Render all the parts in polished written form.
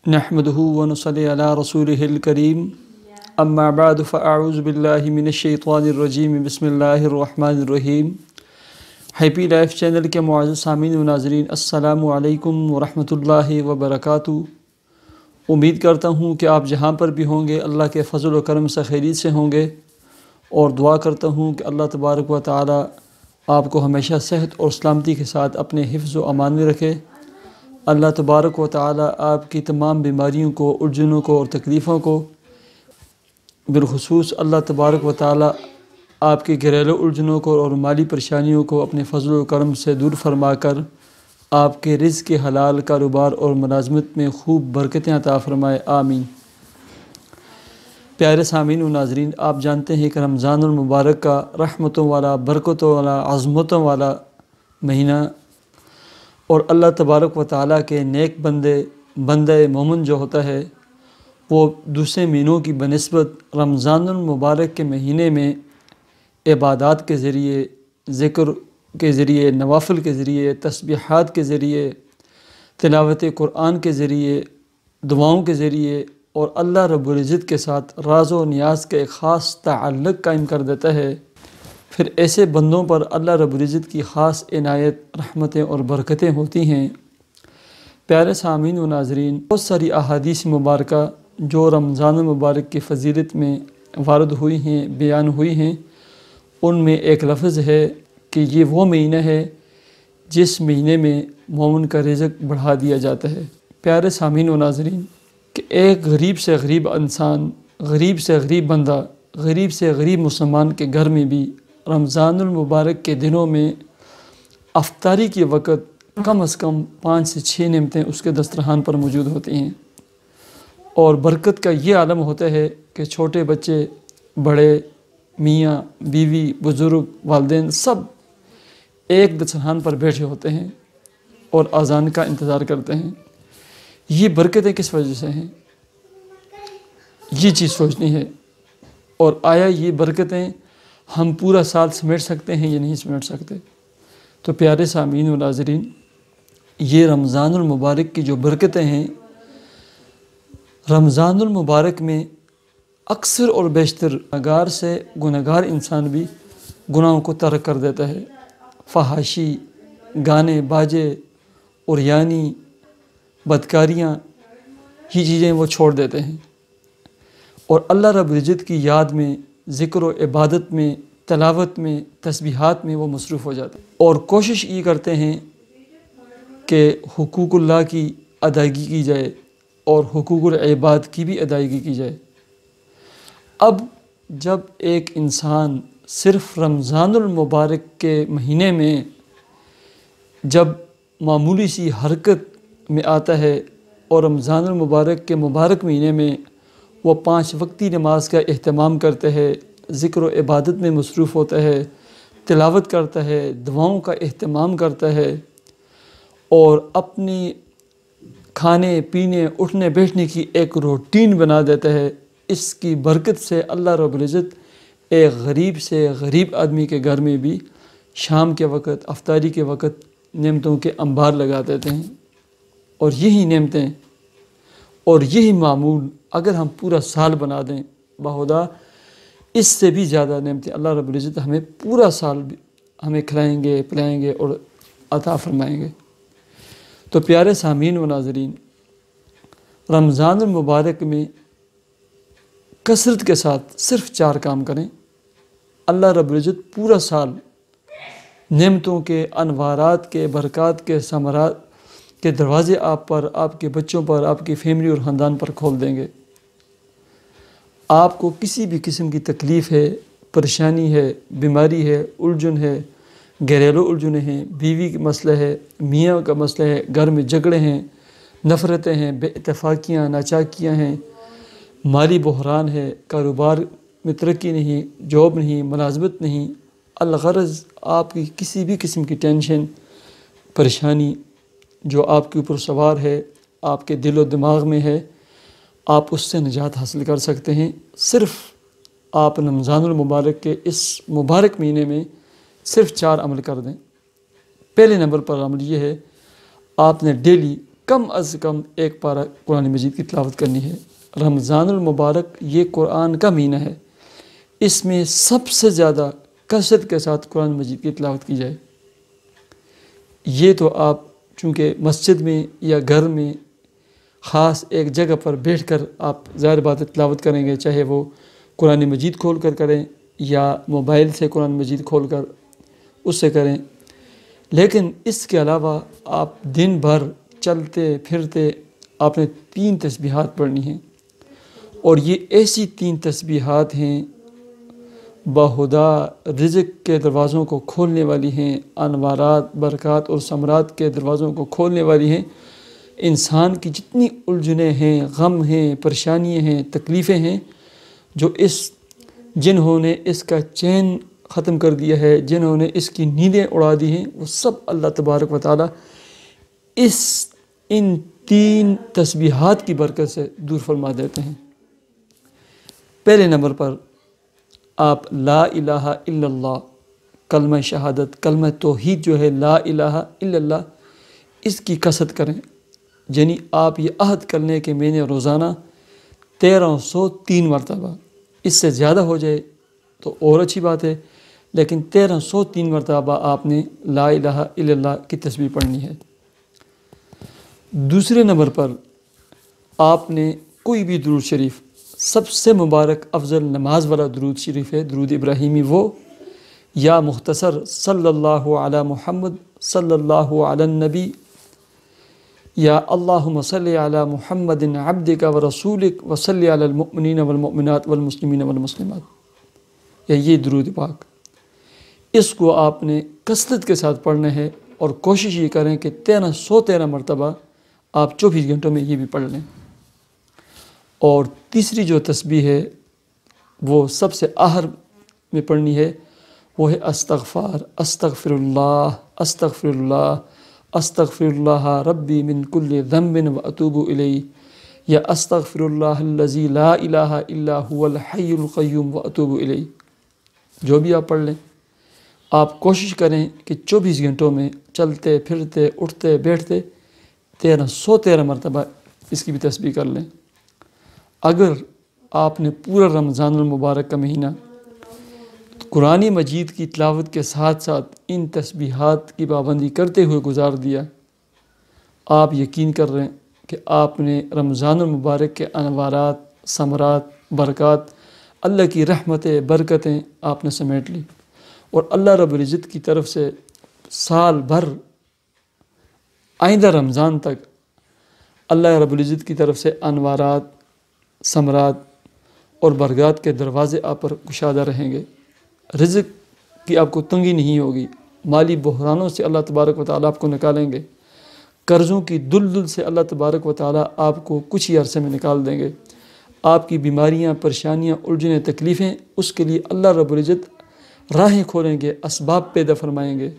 نحمدہ ونصلی علی رسولہ الکریم اما بعد فاعوذ باللہ من الشیطان الرجیم بسم اللہ الرحمن الرحیم۔ ہیپی لائف چینل کے معزز سامعین و ناظرین، السلام علیکم ورحمۃ اللہ وبرکاتہ۔ امید کرتا ہوں کہ آپ جہاں پر بھی ہوں گے اللہ کے فضل و کرم سے خیریت سے ہوں گے، اور دعا کرتا ہوں کہ اللہ تبارک و تعالی آپ کو ہمیشہ صحت اور سلامتی کے ساتھ اپنے حفظ و امان میں رکھے۔ اللہ تبارک و تعالی آپ کی تمام بیماریوں کو، الجھنوں کو اور تکلیفوں کو، بالخصوص اللہ تبارک و تعالی آپ کے گھریلو الجھنوں کو اور مالی پریشانیوں کو اپنے فضل و کرم سے دور فرما کر آپ کے رزق کے حلال کاروبار اور ملازمت میں خوب برکتیں عطا فرمائے، آمین۔ پیارے سامعین و ناظرین، آپ جانتے ہیں کہ رمضان المبارک کا رحمتوں والا، برکتوں والا، عظمتوں والا مہینہ، اور اللہ تبارک و تعالیٰ کے نیک بندہ مومن جو ہوتا ہے وہ دوسرے مہینوں کی بنسبت رمضان المبارک کے مہینے میں عبادات کے ذریعے، ذکر کے ذریعے، نوافل کے ذریعے، تسبیحات کے ذریعے، تلاوت قرآن کے ذریعے، دعاؤں کے ذریعے اور اللہ رب العزت کے ساتھ راز و نیاز کا ایک خاص تعلق قائم کر دیتا ہے۔ پھر ایسے بندوں پر اللہ رب العزت کی خاص عنایت، رحمتیں اور برکتیں ہوتی ہیں۔ پیارے سامعین و ناظرین، بہت ساری احادیث مبارکہ جو رمضان المبارک کی فضیلت میں وارد ہوئی ہیں، بیان ہوئی ہیں، ان میں ایک لفظ ہے کہ یہ وہ مہینہ ہے جس مہینے میں مومن کا رزق بڑھا دیا جاتا ہے۔ پیارے سامعین و ناظرین، کہ ایک غریب سے غریب انسان، غریب سے غریب بندہ، غریب سے غریب مسلمان کے گھر میں بھی رمضان المبارک کے دنوں میں افطاری کے وقت کم از کم 5 سے 6 نعمتیں اس کے دسترخوان پر موجود ہوتی ہیں، اور برکت کا یہ عالم ہوتا ہے کہ چھوٹے بچے، بڑے، میاں بیوی، بزرگ، والدین سب ایک دسترخوان پر بیٹھے ہوتے ہیں اور اذان کا انتظار کرتے ہیں۔ یہ برکتیں کس وجہ سے ہیں؟ یہ چیز سوچنی ہے، اور آیا یہ برکتیں ہم پورا سال سمیٹ سکتے ہیں یا نہیں سمیٹ سکتے؟ تو پیارے سامعین و ناظرین، یہ رمضان المبارک کی جو برکتیں ہیں، رمضان المبارک میں اکثر اور بیشتر گنہگار سے گنہگار انسان بھی گناہوں کو ترک کر دیتا ہے۔ فحاشی، گانے باجے، عریانی، بدکاریاں، یہ چیزیں وہ چھوڑ دیتے ہیں، اور اللہ رب العزت کی یاد میں، ذکر و عبادت میں، تلاوت میں، تسبیحات میں وہ مصروف ہو جاتے ہیں، اور کوشش یہ کرتے ہیں کہ حقوق اللہ کی ادائیگی کی جائے اور حقوق العباد کی بھی ادائیگی کی جائے۔ اب جب ایک انسان صرف رمضان المبارک کے مہینے میں جب معمولی سی حرکت میں آتا ہے اور رمضان المبارک کے مبارک مہینے میں وہ 5 وقتی نماز کا اہتمام کرتا ہے، ذکر و عبادت میں مصروف ہوتا ہے، تلاوت کرتا ہے، دعاؤں کا اہتمام کرتا ہے، اور اپنی کھانے پینے، اٹھنے بیٹھنے کی ایک روٹین بنا دیتا ہے، اس کی برکت سے اللہ رب العزت ایک غریب سے غریب آدمی کے گھر میں بھی شام کے وقت، افطاری کے وقت نعمتوں کے انبار لگا دیتے ہیں۔ اور یہی نعمتیں اور یہی معمول اگر ہم پورا سال بنا دیں، بخدا اس سے بھی زیادہ نعمتیں اللہ رب العزت ہمیں پورا سال ہمیں کھلائیں گے، پلائیں گے اور عطا فرمائیں گے۔ تو پیارے سامعین و ناظرین، رمضان المبارک میں کثرت کے ساتھ صرف 4 کام کریں، اللہ رب العزت پورا سال نعمتوں کے، انوارات کے، برکات کے، ثمرات کے دروازے آپ پر، آپ کے بچوں پر، آپ کی فیملی اور خاندان پر کھول دیں گے۔ آپ کو کسی بھی قسم کی تکلیف ہے، پریشانی ہے، بیماری ہے، الجھن ہے، گھریلو الجھن ہیں، بیوی کا مسئلہ ہے، میاں کا مسئلہ ہے، گھر میں جھگڑے ہیں، نفرتیں ہیں، بے اتفاقیاں، ناچاکیاں ہیں، مالی بحران ہے، کاروبار میں ترقی نہیں، جاب نہیں، ملازمت نہیں، الغرض آپ کی کسی بھی قسم کی ٹینشن، پریشانی جو آپ کے اوپر سوار ہے، آپ کے دل و دماغ میں ہے، آپ اس سے نجات حاصل کر سکتے ہیں۔ صرف آپ رمضان المبارک کے اس مبارک مہینے میں صرف 4 عمل کر دیں۔ پہلے نمبر پر عمل یہ ہے، آپ نے ڈیلی کم از کم ایک پارہ قرآن مجید کی تلاوت کرنی ہے۔ رمضان المبارک یہ قرآن کا مہینہ ہے، اس میں سب سے زیادہ کثرت کے ساتھ قرآن مجید کی تلاوت کی جائے۔ یہ تو آپ چونکہ مسجد میں یا گھر میں خاص ایک جگہ پر بیٹھ کر آپ ظاہر بات تلاوت کریں گے، چاہے وہ قرآن مجید کھول کر کریں یا موبائل سے قرآن مجید کھول کر اس سے کریں، لیکن اس کے علاوہ آپ دن بھر چلتے پھرتے آپ نے 3 تسبیحات پڑھنی ہیں، اور یہ ایسی 3 تسبیحات ہیں باہدا رزق کے دروازوں کو کھولنے والی ہیں، انوارات، برکات اور ثمرات کے دروازوں کو کھولنے والی ہیں۔ انسان کی جتنی الجھنیں ہیں، غم ہیں، پریشانیاں ہیں، تکلیفیں ہیں، جنہوں نے اس کا چین ختم کر دیا ہے، جنہوں نے اس کی نیندیں اڑا دی ہیں، وہ سب اللہ تبارک و تعالی ان 3 تسبیحات کی برکت سے دور فرما دیتے ہیں۔ پہلے نمبر پر آپ لا الہ الا اللہ، کلمہ شہادت، کلمہ توحید جو ہے لا الہ الا اللہ، اس کی کثرت کریں۔ یعنی آپ یہ عہد کر لیں کہ میں نے روزانہ 1303 مرتبہ، اس سے زیادہ ہو جائے تو اور اچھی بات ہے، لیکن 1303 مرتبہ آپ نے لا الہ الا اللہ کی تسبیح پڑھنی ہے۔ دوسرے نمبر پر آپ نے کوئی بھی درود شریف، سب سے مبارک افضل نماز والا درود شریف ہے درود ابراہیمی، وہ یا مختصر صلی اللہ علی محمد صلی اللہ علی النبی، یا اللہم صلی علی محمد عبدک و رسولک و صلی علی المؤمنین والمؤمنات والمسلمین والمسلمات، یا یہ درود پاک، اس کو آپ نے کثرت کے ساتھ پڑھنا ہے، اور کوشش یہ کریں کہ 1313 مرتبہ آپ 24 گھنٹوں میں یہ بھی پڑھ لیں۔ اور تیسری جو تسبیح ہے وہ سب سے آخر میں پڑھنی ہے، وہ ہے استغفر اللہ استغفر اللہ استغفر اللہ ربی من کل ذنب و اتوب الیہ، یا استغفر اللہ الذی لا الہ الا هو الحی القیوم و اتوب الیہ۔ جو بھی آپ پڑھ لیں، آپ کوشش کریں کہ 24 گھنٹوں میں چلتے پھرتے اٹھتے بیٹھتے 1313 مرتبہ اس کی بھی تسبیح کر لیں۔ اگر آپ نے پورا رمضان المبارک کا مہینہ قرآن مجید کی تلاوت کے ساتھ ساتھ ان تسبیحات کی پابندی کرتے ہوئے گزار دیا، آپ یقین کر رہے ہیں کہ آپ نے رمضان المبارک کے انوارات، ثمرات، برکات، اللہ کی رحمتیں، برکتیں آپ نے سمیٹ لی، اور اللہ رب العزت کی طرف سے سال بھر آئندہ رمضان تک اللہ رب العزت کی طرف سے انوارات، ثمرات اور برکات کے دروازے آپ پر گشادہ رہیں گے۔ رزق کی آپ کو تنگی نہیں ہوگی، مالی بحرانوں سے اللہ تبارک و تعالیٰ آپ کو نکالیں گے، قرضوں کی دلدل سے اللہ تبارک و تعالیٰ آپ کو کچھ ہی عرصے میں نکال دیں گے۔ آپ کی بیماریاں، پریشانیاں، الجھنیں، تکلیفیں، اس کے لیے اللہ رب العزت راہیں کھولیں گے، اسباب پیدا فرمائیں گے۔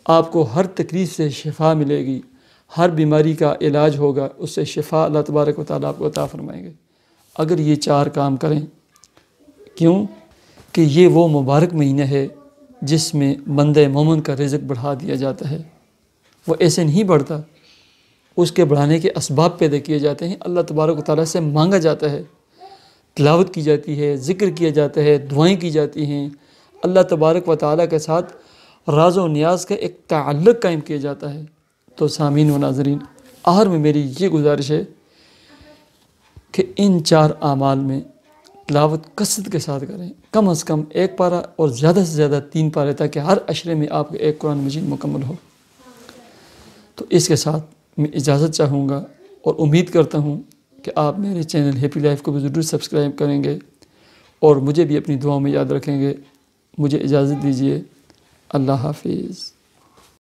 آپ کو ہر تکلیف سے شفا ملے گی، ہر بیماری کا علاج ہوگا، اس سے شفا اللہ تبارک و تعالیٰ آپ کو عطا فرمائیں گے اگر یہ 4 کام کریں۔ کیوں کہ یہ وہ مبارک مہینہ ہے جس میں بندہ مومن کا رزق بڑھا دیا جاتا ہے۔ وہ ایسے نہیں بڑھتا، اس کے بڑھانے کے اسباب پیدا کیے جاتے ہیں، اللہ تبارک و تعالیٰ سے مانگا جاتا ہے، تلاوت کی جاتی ہے، ذکر کیا جاتا ہے، دعائیں کی جاتی ہیں، اللہ تبارک و تعالیٰ کے ساتھ راز و نیاز کا ایک تعلق قائم کیا جاتا ہے۔ تو سامعین و ناظرین، آخر میں میری یہ گزارش ہے کہ ان 4 اعمال میں تلاوت کثرت کے ساتھ کریں، کم از کم 1 پارہ اور زیادہ سے زیادہ 3 پارے، تاکہ ہر عشرے میں آپ کا ایک قرآن مجید مکمل ہو۔ تو اس کے ساتھ میں اجازت چاہوں گا، اور امید کرتا ہوں کہ آپ میرے چینل ہیپی لائف کو بھی ضرور سبسکرائب کریں گے، اور مجھے بھی اپنی دعاؤں میں یاد رکھیں گے۔ مجھے اجازت دیجیے، اللہ حافظ۔